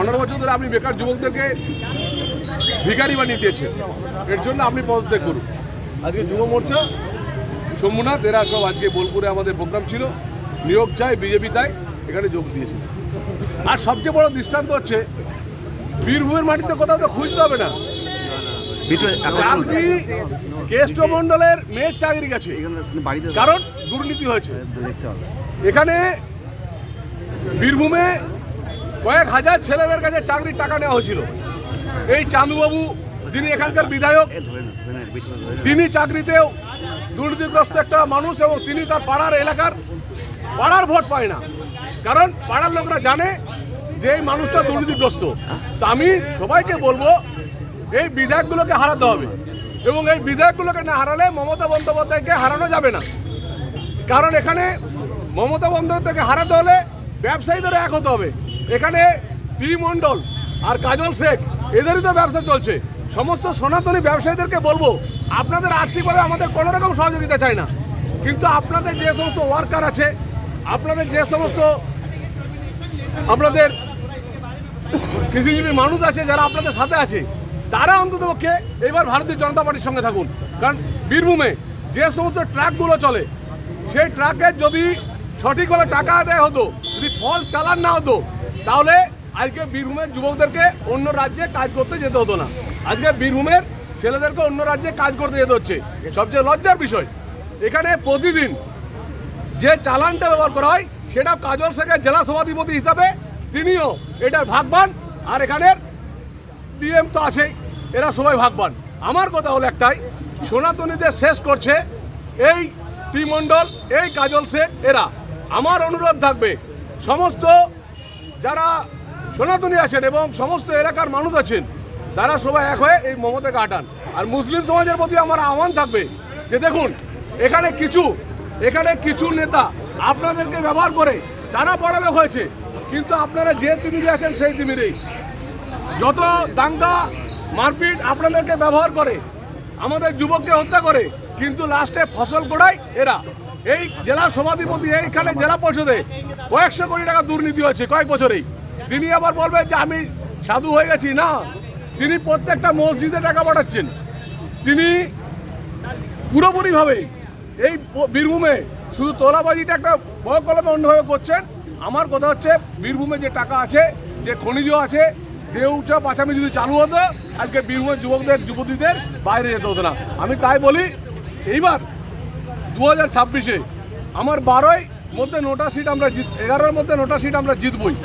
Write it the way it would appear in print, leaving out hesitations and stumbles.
15 বছর ধরে আপনি বেকার যুবকদেরকে ভিখারি বানিয়ে দিয়েছেন, এর জন্য আপনি পদত্যাগ করুন। আজকে যুব মোর্চা শম্ভুনাথ এরা সব আজকে বোলপুরে আমাদের প্রোগ্রাম ছিল, নিয়োগ চাই বিজেপি তাই এখানে যোগ দিয়েছিল। আর সবচেয়ে বড় দৃষ্টান্ত হচ্ছে বীরভূমের মাটিতে কোথাও তো খুঁজতে হবে না, চাকরি কেষ্ট মণ্ডলের মেয়ের চাকরি গেছে, কারণ দুর্নীতি হয়েছে। এখানে বীরভূমে কয়েক হাজার ছেলেদের কাছে চাকরির টাকা নেওয়া হয়েছিল। এই চান্দুবাবু যিনি এখানকার বিধায়ক, তিনি চাকরিতেও দুর্নীতিগ্রস্ত একটা মানুষ এবং তিনি তার পাড়ার এলাকার পাড়ার ভোট পায় না, কারণ পাড়ার লোকরা জানে যে এই মানুষটা দুর্নীতিগ্রস্ত। তো আমি সবাইকে বলবো এই বিধায়কগুলোকে হারাতে হবে, এবং এই বিধায়কগুলোকে না হারালে মমতা বন্দ্যোপাধ্যায়কে হারানো যাবে না। কারণ এখানে মমতা বন্দ্যোপাধ্যায়কে হারাতে হলে ব্যবসায়ীদেরও এক হতে হবে। এখানে টি মণ্ডল আর কাজল শেখ এদেরই তো ব্যবসা চলছে। সমস্ত সনাতনী ব্যবসায়ীদেরকে বলবো আপনাদের আর্থিকভাবে আমাদের কোনো রকম সহযোগিতা চাই না, কিন্তু আপনাদের যে সমস্ত ওয়ার্কার আছে, আপনাদের যে সমস্ত আপনাদের কৃষিজীবী মানুষ আছে যারা আপনাদের সাথে আছে, তারা অন্ততপক্ষে এবার ভারতীয় জনতা পার্টির সঙ্গে থাকুন। কারণ বীরভূমে যে সমস্ত ট্রাকগুলো চলে, সেই ট্রাকের যদি সঠিকভাবে টাকা আদায় হতো, যদি ফল চালান না হতো, তাহলে আজকে বীরভূমের যুবকদেরকে অন্য রাজ্যে কাজ করতে যেতে হতো না। আজকে বীরভূমের ছেলেদেরকে অন্য রাজ্যে কাজ করতে যেতে হচ্ছে। সবচেয়ে লজ্জার বিষয়, এখানে প্রতিদিন যে চালানটা ব্যবহার করা হয় সেটা কাজল শেখের জেলা সভাধিপতি হিসাবে তিনিও এটার ভাগবান, আর এখানের ডিএম তো আছেই, এরা সবাই ভাগবান। আমার কথা হলো একটাই, সনাতনীদের শেষ করছে এই টি মণ্ডল, এই কাজল শেখ এরা। আমার অনুরোধ থাকবে সমস্ত যারা সনাতনী আছেন এবং সমস্ত এলাকার মানুষ আছেন, তারা সবাই এক হয়ে এই মমতাকে হাঁটান। আর মুসলিম সমাজের প্রতি আমার আহ্বান থাকবে যে দেখুন এখানে কিছু নেতা আপনাদেরকে ব্যবহার করে তারা বড়লোক হয়েছে, কিন্তু আপনারা যে তিমিরে আছেন সেই তিমিরেই যত দাঙ্গা মারপিট আপনাদেরকে ব্যবহার করে, আমাদের যুবককে হত্যা করে, কিন্তু লাস্টে ফসল গোড়ায় এরা। এই জেলা সভাধিপতি এইখানে জেলা পরিষদে কয়েকশো কোটি টাকা দুর্নীতি হয়েছে কয়েক বছরেই। তিনি আবার বলবেন যে আমি সাধু হয়ে গেছি, না, তিনি প্রত্যেকটা মসজিদে টাকা পাঠাচ্ছেন। তিনি পুরোপুরিভাবে এই বীরভূমে শুধু তোলাবাজিটা একটা বড় কলমে অন্যভাবে করছেন। আমার কথা হচ্ছে বীরভূমে যে টাকা আছে, যে খনিজ আছে, দেউচা পাচামি যদি চালু হতো, আজকে বীরভূমের যুবকদের যুবতীদের বাইরে যেতে হতো না। আমি তাই বলি এইবার 2026-এ আমার 12-র মধ্যে 9টা সিট আমরা 11-র মধ্যে 9টা সিট আমরা জিতবই।